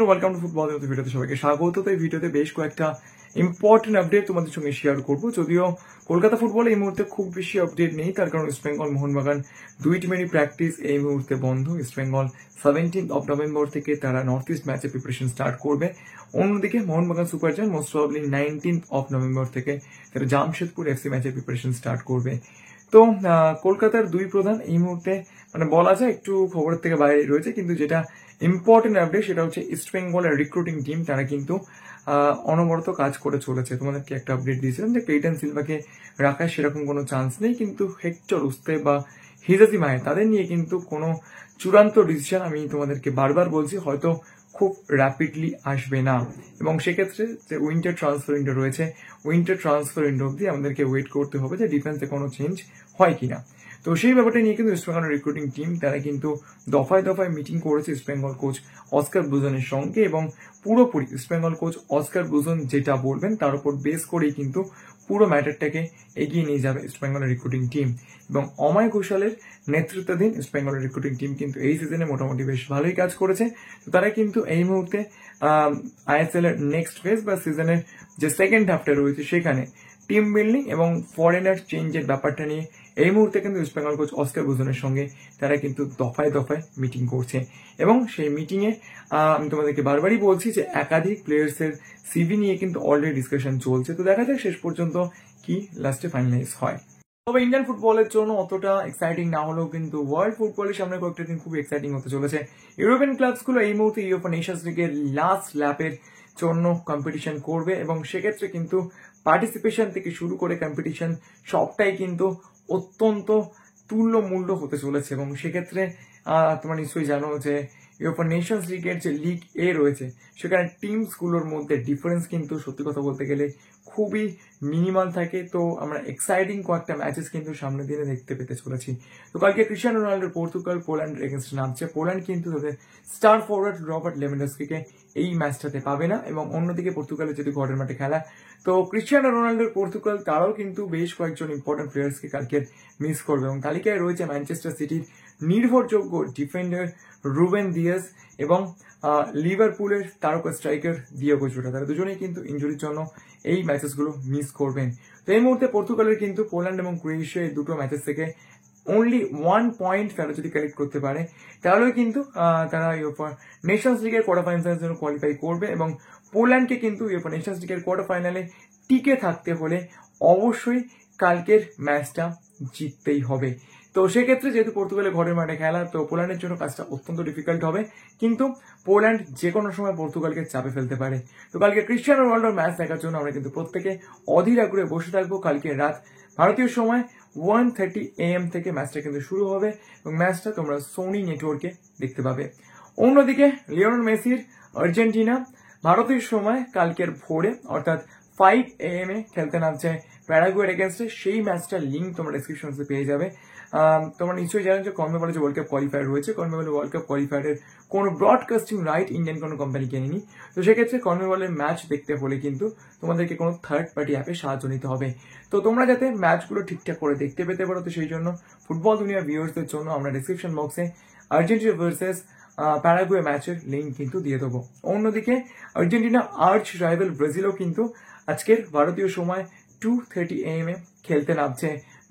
Welcome to football ভিডিওতে সবাইকে স্বাগত। তো এই ভিডিওতে বেশ কয়েকটা ইম্পর্টেন্ট আপডেট তোমাদের সঙ্গে শেয়ার করব। যদিও কলকাতা ফুটবলে এই মুহূর্তে খুব বেশি আপডেট নেই, তার কারণ ইস্ট বেঙ্গল মোহনবাগান দুই টিমেরই প্র্যাকটিস এই মুহূর্তে বন্ধ। ইস্ট বেঙ্গল 17 নভেম্বর থেকে তারা নর্থ ইস্ট ম্যাচে প্রিপারেশন স্টার্ট করবে। অন্যদিকে Mohun Bagan super giant most probably 19 November থেকে তারা জামশেদপুর এফসি ম্যাচের প্রিপারেশন স্টার্ট করবে। তো কলকাতার দুই প্রধান এই মুহূর্তে মানে বলা যায় একটু খবরের থেকে বাইরে রয়েছে, কিন্তু যেটা ইম্পর্টেন্ট আপডেট সেটা হচ্ছে ইস্ট বেঙ্গলের রিক্রুটিং টিম তারা কিন্তু অনবরত কাজ করে চলেছে। তোমাদেরকে একটা আপডেট দিয়েছিলাম যে ক্লেটন সিলভাকে রাখার সেরকম কোনো চান্স নেই, কিন্তু হেক্টর উস্তে বা হিজাজি মায়ে তাদের নিয়ে কিন্তু কোনো চূড়ান্ত ডিসিশন আমি তোমাদেরকে বারবার বলছি হয়তো খুব র্যাপিডলি আসবে না, এবং সেক্ষেত্রে যে উইন্টার ট্রান্সফার উইন্ডো রয়েছে উইন্টার ট্রান্সফার উইন্ডো অব্দি আমাদেরকে ওয়েট করতে হবে যে ডিফেন্সে কোনো চেঞ্জ হয় কিনা। তো সেই ব্যাপারটা নিয়ে কিন্তু ইস্ট বেঙ্গলের রিক্রুটিং টিম তারা কিন্তু দফায় দফায় মিটিং করেছে ইস্ট বেঙ্গল কোচ অস্কার ব্লুজনের সঙ্গে, এবং পুরোপুরি ইস্ট বেঙ্গল কোচ অস্কার ব্লুজন যেটা বলবেন তার উপর বেস করেই কিন্তু পুরো ম্যাটারটাকে এগিয়ে নিয়ে যাবে ইস্ট বেঙ্গলের রিক্রুটিং টিম। এবং অময় ঘোষালের নেতৃত্বাধীন ইস্ট বেঙ্গলের রিক্রুটিং টিম কিন্তু এই সিজনে মোটামুটি বেশ ভালোই কাজ করেছে। তো তারা কিন্তু এই মুহূর্তে আইএসএল এর নেক্সট ফেজ বা সিজনের যে সেকেন্ড হাফটা রয়েছে সেখানে টিম বিল্ডিং এবং ফরেনার চেঞ্জের ব্যাপারটা নিয়ে এই মুহূর্তে কিন্তু ইস্ট বেঙ্গল কোচ অস্কার ব্লুজনের সঙ্গে তারা কিন্তু দফায় দফায় মিটিং করছে, এবং সেই মিটিংয়ে আমি তোমাদেরকে বারবারই বলছি যে একাধিক প্লেয়ার্সের সিভি নিয়ে কিন্তু অলরেডি ডিসকাশন চলছে। তো দেখা যাক শেষ পর্যন্ত কি লাস্টে ফাইনালাইজ হয়। তবে ইন্ডিয়ান ফুটবলের জন্য অতটা এক্সাইটিং না হলেও কিন্তু ওয়ার্ল্ড ফুটবলের সামনে কয়েকটা দিন খুব এক্সাইটিং হতে চলেছে। ইউরোপিয়ান ক্লাবসগুলো এই মুহূর্তে ইউরোপা নেশনস লিগের লাস্ট ল্যাপের জন্য কম্পিটিশন করবে, এবং সেক্ষেত্রে কিন্তু পার্টিসিপেশন থেকে শুরু করে কম্পিটিশন সবটাই কিন্তু অত্যন্ত তুল্যমূল্য হতে চলেছে। এবং সেক্ষেত্রে তোমরা নিশ্চয়ই জানো যে ইউরোপা নেশনস লিগের যে লিগ এ রয়েছে সেখানে টিমসগুলোর মধ্যে ডিফারেন্স কিন্তু সত্যি কথা বলতে গেলে খুবই মিনিমাল থাকে। তো আমরা এক্সাইটিং কয়েকটা ম্যাচেস কিন্তু সামনের দিনে দেখতে পেতে চলেছি। তো কালকে ক্রিস্টিয়ানো রোনাল্ডোর পর্তুগাল পোল্যান্ডের এগেনস্টে নামছে। পোল্যান্ড কিন্তু তাদের স্টার ফরওয়ার্ড রবার্ট লেভানডস্কিকে এই ম্যাচটাতে পাবে না, এবং অন্যদিকে পর্তুগালের যদি ঘরের মাঠে খেলা তো ক্রিস্টিয়ানো রোনাল্ডোর পর্তুগাল তারাও কিন্তু বেশ কয়েকজন ইম্পর্টেন্ট প্লেয়ার্সকে কালকে মিস করবে। এবং তালিকায় রয়েছে ম্যানচেস্টার সিটির নির্ভরযোগ্য ডিফেন্ডার রুবেন দিয়াস এবং লিভারপুলের তারকা স্ট্রাইকার ডিয়েগো জোটা। তারা দুজনেই কিন্তু ইনজুরির জন্য এই ম্যাচেসগুলো মিস করবেন। তো এই মুহূর্তে পর্তুগালের কিন্তু পোল্যান্ড এবং ক্রোয়েশিয়া এই দুটো ম্যাচেস থেকে অনলি 1 পয়েন্ট তারা যদি কালেক্ট করতে পারে তাহলে কিন্তু তারা ইউরোপা নেশনস লিগের কোয়ার্টার ফাইনালের জন্য কোয়ালিফাই করবে, এবং পোল্যান্ডকে কিন্তু ইউরোপা নেশনস লিগের কোয়ার্টার ফাইনালে টিকে থাকতে হলে অবশ্যই কালকের ম্যাচটা জিততেই হবে। তো সেক্ষেত্রে যেহেতু পর্তুগালের ঘরের মাঠে খেলা, তো পোল্যান্ডের জন্য কাজটা অত্যন্ত ডিফিকাল্ট হবে, কিন্তু পোল্যান্ড যে কোনো সময় পর্তুগালকে চাপে ফেলতে পারে। তো কালকে ক্রিস্টিয়ানো রোনাল্ডোর ম্যাচ দেখার জন্য আমরা কিন্তু প্রত্যেকে অধীর আগ্রহে বসে থাকবো। কালকে রাত ভারতীয় সময় 1:30 AM থেকে ম্যাচটা কিন্তু শুরু হবে, এবং ম্যাচটা তোমরা সোনি নেটওয়ার্কে দেখতে পাবে। অন্যদিকে লিওনেল মেসির আর্জেন্টিনা ভারতীয় সময় কালকের ভোরে অর্থাৎ 5 AM খেলতে নামছে প্যারাগুয়ের এগেনস্টে। সেই ম্যাচটার লিঙ্ক তোমরা ডেসক্রিপশনে পেয়ে যাবে। তোমরা নিশ্চয়ই জানো যে কনমেবলে যে ওয়ার্ল্ড কাপ কোয়ালিফায়ার রয়েছে, কনমেবলে ওয়ার্ল্ড কাপ কোয়ালিফায়ারের কোনো ব্রডকাস্টিং রাইট ইন্ডিয়ান কোনো কোম্পানি কেনেনি। তো সেক্ষেত্রে কনমেবলের ম্যাচ দেখতে হলে কিন্তু তোমাদেরকে কোনো থার্ড পার্টি অ্যাপে সাহায্য নিতে হবে। তো তোমরা যাতে ম্যাচগুলো ঠিকঠাক করে দেখতে পেতে পারো, তো সেই জন্য ফুটবল দুনিয়া ভিউয়ার্সদের জন্য আমরা ডেসক্রিপশন বক্সে আর্জেন্টিনা ভার্সেস প্যারাগুয়ে ম্যাচের লিঙ্ক কিন্তু দিয়ে দেবো। অন্যদিকে আর্জেন্টিনা আর্চ রাইভাল ব্রাজিলও কিন্তু আজকের ভারতীয় সময় 2:30 AM খেলতে নামছে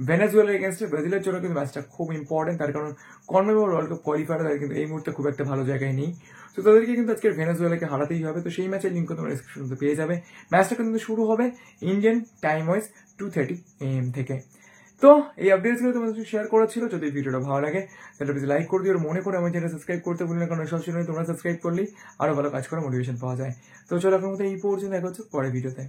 ভেনেজুয়েলার এগেনস্টে। ব্রাজিলের জন্য কিন্তু ম্যাচটা খুব ইম্পর্টেন্ট, তার কারণ কনমেবল ওয়ার্ল্ড কাপ কোয়ালিফায়ার তারা কিন্তু এই মুহূর্তে খুব একটা ভালো জায়গায় নেই। তো তাদেরকে কিন্তু আজকের ভেনেজুয়েলাকে হারাতেই হবে। তো সেই ম্যাচের লিঙ্ক তোমরা ডেসক্রিপশনে পেয়ে যাবে। ম্যাচটা কিন্তু শুরু হবে ইন্ডিয়ান টাইম ওয়াইজ 2:30 AM থেকে। তো এই আপডেটসগুলো তোমাদের সাথে শেয়ার করা ছিল। যদি ভিডিওটা ভালো লাগে তাহলে প্লিজ লাইক করে দিও, আর মনে করে আমার চ্যানেল সাবস্ক্রাইব করতে ভুলি না, কারণ সব সময় তোমরা সাবস্ক্রাইব করলেই আরো ভালো কাজ করার মোটিভেশন পাওয়া যায়। তো চলো এখন মতো এই পর্যন্ত দেখা হচ্ছে পরের ভিডিওতে।